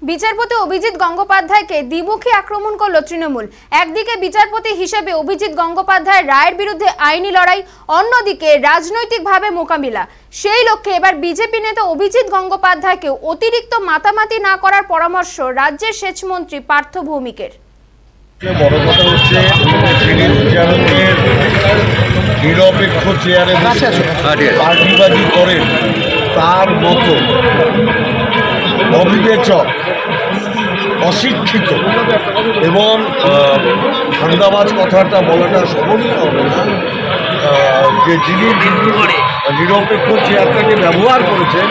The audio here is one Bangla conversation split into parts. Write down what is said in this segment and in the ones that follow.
বিচারপতি অভিজিৎ গঙ্গোপাধ্যায়কে দ্বিমুখী আক্রমণ করল তৃণমূল। একদিকে বিচারপতি হিসেবে অভিজিৎ গঙ্গোপাধ্যায়ের রায়ের বিরুদ্ধে আইনি লড়াই, অন্যদিকে রাজনৈতিকভাবে মোকাবিলা। সেই লক্ষ্যে এবার বিজেপি নেতা অভিজিৎ গঙ্গোপাধ্যায়কে অতিরিক্ত মাতামাতি না করার পরামর্শ রাজ্যের সেচমন্ত্রী পার্থ ভৌমিকের। বড় কথা হচ্ছে নিরপেক্ষ চেয়ারে পার্টিবাজি করেন তার মতো অবিবেচক, অশিক্ষিত এবং ধান্দাবাজ কথাটা বলাটা সম্ভবই হবে না যে যিনি নিরপেক্ষ চেয়ারটাকে ব্যবহার করেছেন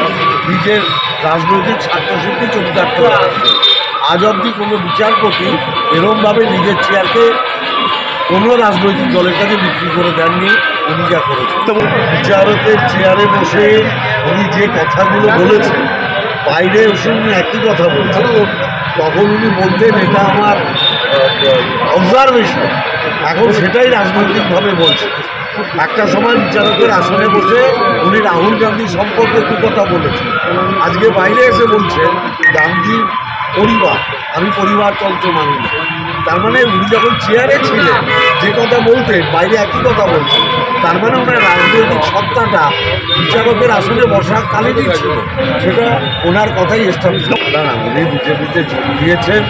নিজের রাজনৈতিক স্বার্থসিদ্ধি চরিতার্থ। আজ অবধি কোনো বিচারপতি এরমভাবে নিজের চেয়ারকে কোনো রাজনৈতিক দলের কাছে বিক্রি করে দেননি, উনি যা করেছেন। বিচারকের চেয়ারে বসে উনি যে কথাগুলো বলেছেন, বাইরে এসে উনি একই কথা বলছেন, তখন উনি বলতেন এটা আমার অবজারভেশন, এখন সেটাই রাজনৈতিকভাবে বলছে। একটা সময় বিচারকের আসনে বসে উনি রাহুল গান্ধী সম্পর্কে কি কথা বলেছেন, আজকে বাইরে এসে বলছেন গান্ধী পরিবার, আমি পরিবারতন্ত্র মানি না। তার মানে উনি যখন চেয়ারে ছিলেন যে কথা বলতেন বাইরে একই কথা বলছেন, তার মানে ওনার রাজনৈতিক সত্তাটা বিচারকের আসনে বসাকালীনই ছিল, সেটা ওনার কথাই এস্টাবলিশ। না, উনি বিজেপিতে যোগ দিয়েছেন,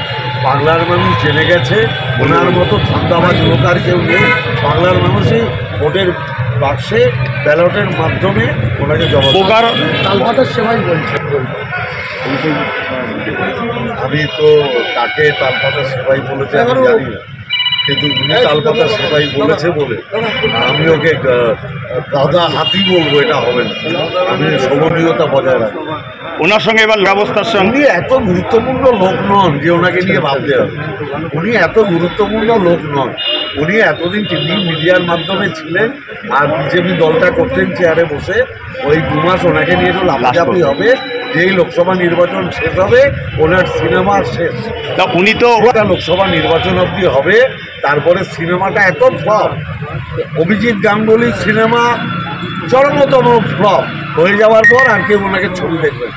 বাংলার মানুষ জেনে গেছে ওনার মতো ধান্দাবাজ লোক আর কেউ নেই। বাংলার মানুষই ভোটের বাক্সে ব্যালটের মাধ্যমে ওনাকে জবাব তালপাতার সেবাই বলছে। আমি তো কাকে তালপাতার সেবাই বলেছে আমি জানি না, কিন্তু উনি তালপাতার সেবাই বলেছে বলে আমি ওকে দাদা হাতি বলবো, এটা হবে না। আমি শোভনীয়তা বজায় রাখবো। ওনার সঙ্গে এবার ব্যবস্থার সঙ্গে উনি এত গুরুত্বপূর্ণ লোক নন যে ওনাকে নিয়ে ভাবতে হবে। উনি এত গুরুত্বপূর্ণ লোক নন। উনি এতদিন টিভি মিডিয়ার মাধ্যমে ছিলেন আর বিজেপি দলটা করতেন চেয়ারে বসে। ওই 2 মাস ওনাকে নিয়ে একটু লাফালাফি হবে, যেই লোকসভা নির্বাচন শেষ হবে ওনার সিনেমা শেষ। তা উনি তো লোকসভা নির্বাচন অবধি হবে, তারপরে সিনেমাটা এত ফ্লপ, অভিজিৎ গাঙ্গুলির সিনেমা চরমতম ফ্লপ হয়ে যাওয়ার পর আর কেউ ওনাকে ছবি দেখবেন।